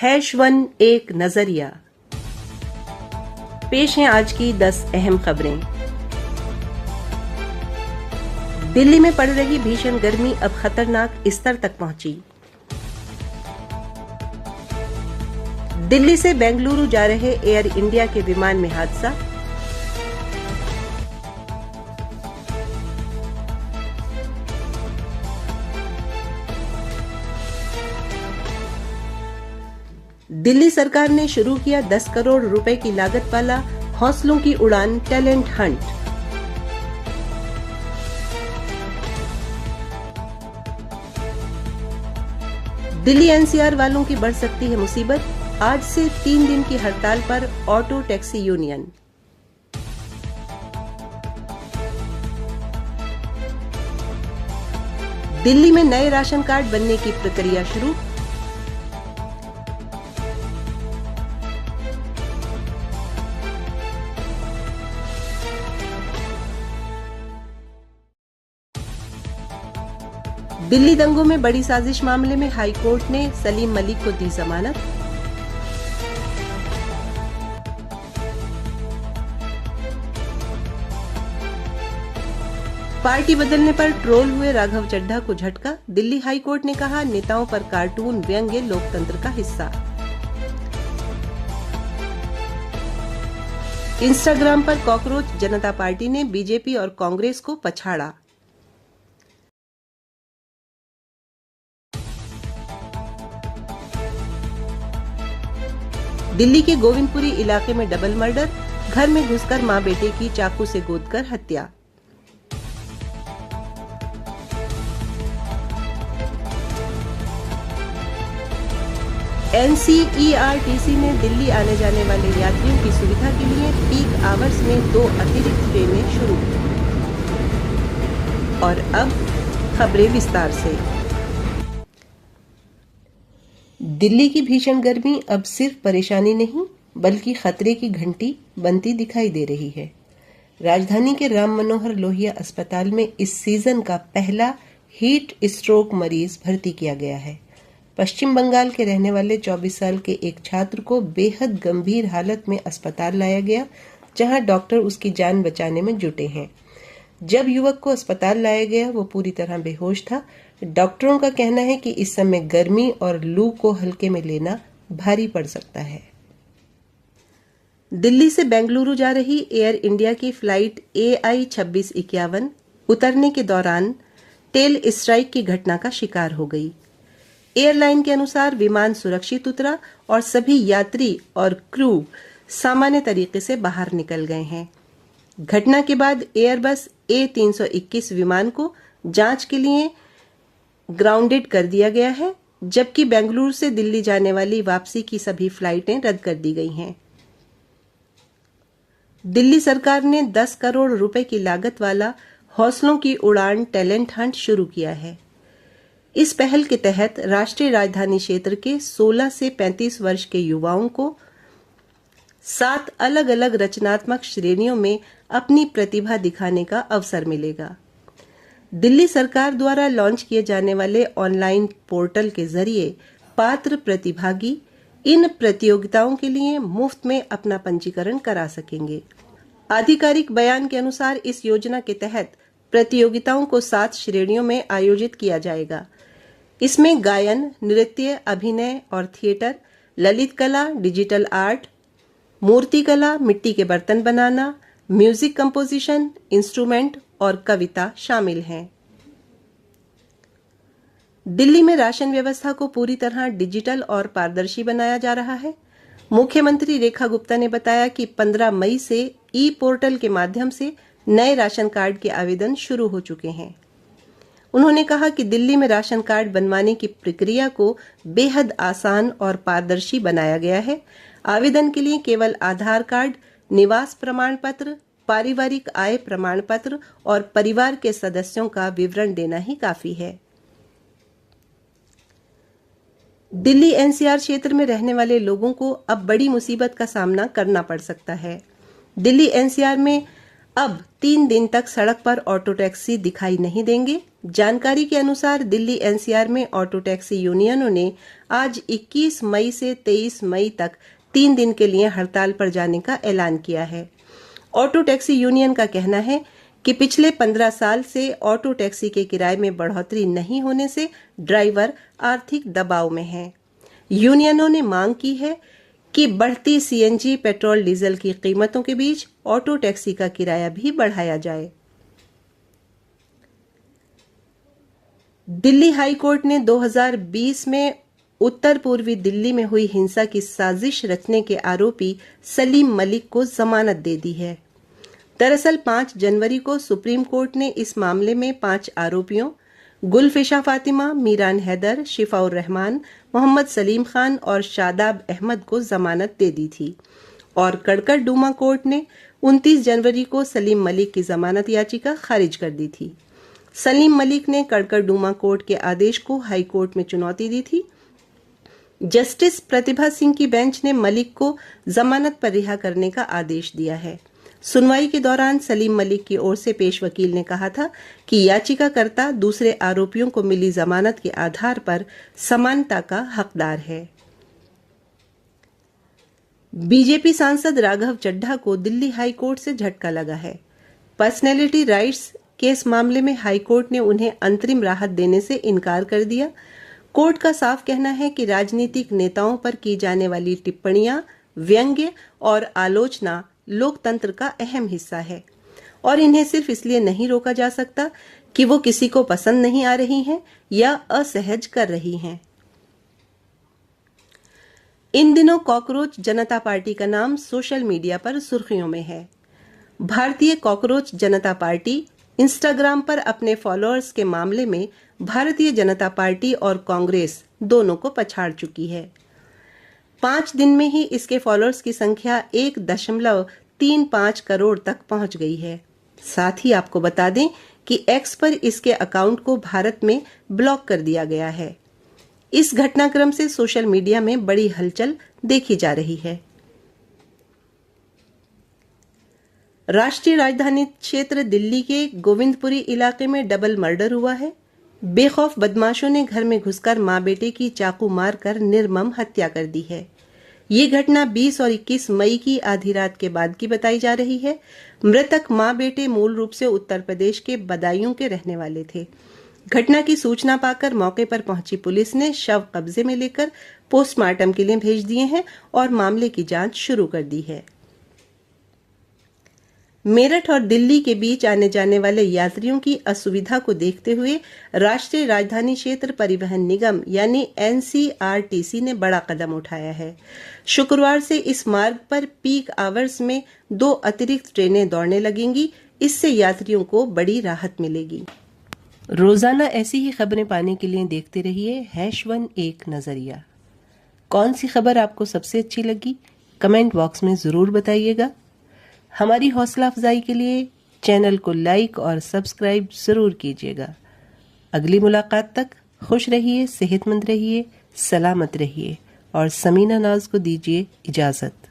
#1 एक नजरिया। पेश हैं आज की 10 अहम खबरें। दिल्ली में पड़ रही भीषण गर्मी अब खतरनाक स्तर तक पहुंची। दिल्ली से बेंगलुरु जा रहे एयर इंडिया के विमान में हादसा। दिल्ली सरकार ने शुरू किया 10 करोड़ रुपए की लागत वाला हौसलों की उड़ान टैलेंट हंट। दिल्ली एनसीआर वालों की बढ़ सकती है मुसीबत, आज से 3 दिन की हड़ताल पर ऑटो टैक्सी यूनियन। दिल्ली में नए राशन कार्ड बनने की प्रक्रिया शुरू। दिल्ली दंगों में बड़ी साजिश मामले में हाई कोर्ट ने सलीम मलिक को दी जमानत। पार्टी बदलने पर ट्रोल हुए राघव चड्ढा को झटका। दिल्ली हाई कोर्ट ने कहा, नेताओं पर कार्टून व्यंग्य लोकतंत्र का हिस्सा। इंस्टाग्राम पर कॉकरोच जनता पार्टी ने बीजेपी और कांग्रेस को पछाड़ा। दिल्ली के गोविंदपुरी इलाके में डबल मर्डर, घर में घुसकर मां बेटे की चाकू से गोदकर हत्या। एनसीईआरटीसी ने दिल्ली आने जाने वाले यात्रियों की सुविधा के लिए पीक आवर्स में 2 अतिरिक्त ट्रेनें शुरू। और अब खबरें विस्तार से। दिल्ली की भीषण गर्मी अब सिर्फ परेशानी नहीं बल्कि खतरे की घंटी बनती दिखाई दे रही है। राजधानी के राम मनोहर लोहिया अस्पताल में इस सीजन का पहला हीट स्ट्रोक मरीज भर्ती किया गया है। पश्चिम बंगाल के रहने वाले 24 साल के एक छात्र को बेहद गंभीर हालत में अस्पताल लाया गया, जहां डॉक्टर उसकी जान बचाने में जुटे हैं। जब युवक को अस्पताल लाया गया वो पूरी तरह बेहोश था। डॉक्टरों का कहना है कि इस समय गर्मी और लू को हल्के में लेना भारी पड़ सकता है। दिल्ली से बेंगलुरु जा रही एयर इंडिया की फ्लाइट AI 2651 उतरने के दौरान टेल स्ट्राइक की घटना का शिकार हो गई। एयरलाइन के अनुसार विमान सुरक्षित उतरा और सभी यात्री और क्रू सामान्य तरीके से बाहर निकल गए हैं। घटना के बाद एयरबस A321 विमान को जांच के लिए ग्राउंडेड कर दिया गया है, जबकि बेंगलुरु से दिल्ली जाने वाली वापसी की सभी फ्लाइटें रद्द कर दी गई हैं। दिल्ली सरकार ने 10 करोड़ रुपए की लागत वाला हौसलों की उड़ान टैलेंट हंट शुरू किया है। इस पहल के तहत राष्ट्रीय राजधानी क्षेत्र के 16 से 35 वर्ष के युवाओं को 7 अलग अलग रचनात्मक श्रेणियों में अपनी प्रतिभा दिखाने का अवसर मिलेगा। दिल्ली सरकार द्वारा लॉन्च किए जाने वाले ऑनलाइन पोर्टल के जरिए पात्र प्रतिभागी इन प्रतियोगिताओं के लिए मुफ्त में अपना पंजीकरण करा सकेंगे। आधिकारिक बयान के अनुसार इस योजना के तहत प्रतियोगिताओं को 7 श्रेणियों में आयोजित किया जाएगा। इसमें गायन, नृत्य, अभिनय और थिएटर, ललित कला, डिजिटल आर्ट, मूर्ति कला, मिट्टी के बर्तन बनाना, म्यूजिक कंपोजिशन, इंस्ट्रूमेंट और कविता शामिल हैं। दिल्ली में राशन व्यवस्था को पूरी तरह डिजिटल और पारदर्शी बनाया जा रहा है। मुख्यमंत्री रेखा गुप्ता ने बताया कि 15 मई से ई पोर्टल के माध्यम से नए राशन कार्ड के आवेदन शुरू हो चुके हैं। उन्होंने कहा कि दिल्ली में राशन कार्ड बनवाने की प्रक्रिया को बेहद आसान और पारदर्शी बनाया गया है। आवेदन के लिए केवल आधार कार्ड, निवास प्रमाण पत्र, पारिवारिक आय प्रमाण पत्र और परिवार के सदस्यों का विवरण देना ही काफी है। दिल्ली एनसीआर क्षेत्र में रहने वाले लोगों को अब बड़ी मुसीबत का सामना करना पड़ सकता है। दिल्ली एनसीआर में अब 3 दिन तक सड़क पर ऑटो टैक्सी दिखाई नहीं देंगे। जानकारी के अनुसार दिल्ली एनसीआर में ऑटो टैक्सी यूनियनों ने आज 21 मई से 23 मई तक 3 दिन के लिए हड़ताल पर जाने का ऐलान किया है। ऑटो टैक्सी यूनियन का कहना है कि पिछले 15 साल से ऑटो टैक्सी के किराए में बढ़ोतरी नहीं होने से ड्राइवर आर्थिक दबाव में हैं। यूनियनों ने मांग की है कि बढ़ती सीएनजी, पेट्रोल, डीजल की कीमतों के बीच ऑटो टैक्सी का किराया भी बढ़ाया जाए। दिल्ली हाई कोर्ट ने 2020 में उत्तर पूर्वी दिल्ली में हुई हिंसा की साजिश रचने के आरोपी सलीम मलिक को जमानत दे दी है। दरअसल 5 जनवरी को सुप्रीम कोर्ट ने इस मामले में 5 आरोपियों गुलफिशा फातिमा, मीरान हैदर, शिफाउर रहमान, मोहम्मद सलीम खान और शादाब अहमद को जमानत दे दी थी और कड़कड़ डूमा कोर्ट ने 29 जनवरी को सलीम मलिक की जमानत याचिका खारिज कर दी थी। सलीम मलिक ने कड़कड़ डूमा कोर्ट के आदेश को हाई कोर्ट में चुनौती दी थी। जस्टिस प्रतिभा सिंह की बेंच ने मलिक को जमानत पर रिहा करने का आदेश दिया है। सुनवाई के दौरान सलीम मलिक की ओर से पेश वकील ने कहा था कि याचिकाकर्ता दूसरे आरोपियों को मिली जमानत के आधार पर समानता का हकदार है। बीजेपी सांसद राघव चड्ढा को दिल्ली हाई कोर्ट से झटका लगा है। पर्सनैलिटी राइट्स केस मामले में हाई कोर्ट ने उन्हें अंतरिम राहत देने से इनकार कर दिया। कोर्ट का साफ कहना है कि राजनीतिक नेताओं पर की जाने वाली टिप्पणियां, व्यंग्य और आलोचना लोकतंत्र का अहम हिस्सा है और इन्हें सिर्फ इसलिए नहीं रोका जा सकता कि वो किसी को पसंद नहीं आ रही हैं या असहज कर रही हैं। इन दिनों कॉकरोच जनता पार्टी का नाम सोशल मीडिया पर सुर्खियों में है। भारतीय कॉकरोच जनता पार्टी इंस्टाग्राम पर अपने फॉलोअर्स के मामले में भारतीय जनता पार्टी और कांग्रेस दोनों को पछाड़ चुकी है। 5 दिन में ही इसके फॉलोअर्स की संख्या 1.35 करोड़ तक पहुंच गई है। साथ ही आपको बता दें कि एक्स पर इसके अकाउंट को भारत में ब्लॉक कर दिया गया है। इस घटनाक्रम से सोशल मीडिया में बड़ी हलचल देखी जा रही है। राष्ट्रीय राजधानी क्षेत्र दिल्ली के गोविंदपुरी इलाके में डबल मर्डर हुआ है। बेखौफ बदमाशों ने घर में घुसकर मां बेटे की चाकू मारकर निर्मम हत्या कर दी है। ये घटना 20 और 21 मई की आधी रात के बाद की बताई जा रही है। मृतक मां बेटे मूल रूप से उत्तर प्रदेश के बदायूं के रहने वाले थे। घटना की सूचना पाकर मौके पर पहुंची पुलिस ने शव कब्जे में लेकर पोस्टमार्टम के लिए भेज दिए हैं और मामले की जांच शुरू कर दी है। मेरठ और दिल्ली के बीच आने जाने वाले यात्रियों की असुविधा को देखते हुए राष्ट्रीय राजधानी क्षेत्र परिवहन निगम यानी एनसीआरटीसी ने बड़ा कदम उठाया है। शुक्रवार से इस मार्ग पर पीक आवर्स में 2 अतिरिक्त ट्रेनें दौड़ने लगेंगी। इससे यात्रियों को बड़ी राहत मिलेगी। रोजाना ऐसी ही खबरें पाने के लिए देखते रहिए #1 एक नजरिया। कौन सी खबर आपको सबसे अच्छी लगी कमेंट बॉक्स में जरूर बताइएगा। हमारी हौसला अफजाई के लिए चैनल को लाइक और सब्सक्राइब जरूर कीजिएगा। अगली मुलाकात तक खुश रहिए, सेहतमंद रहिए, सलामत रहिए और समीना नाज को दीजिए इजाजत।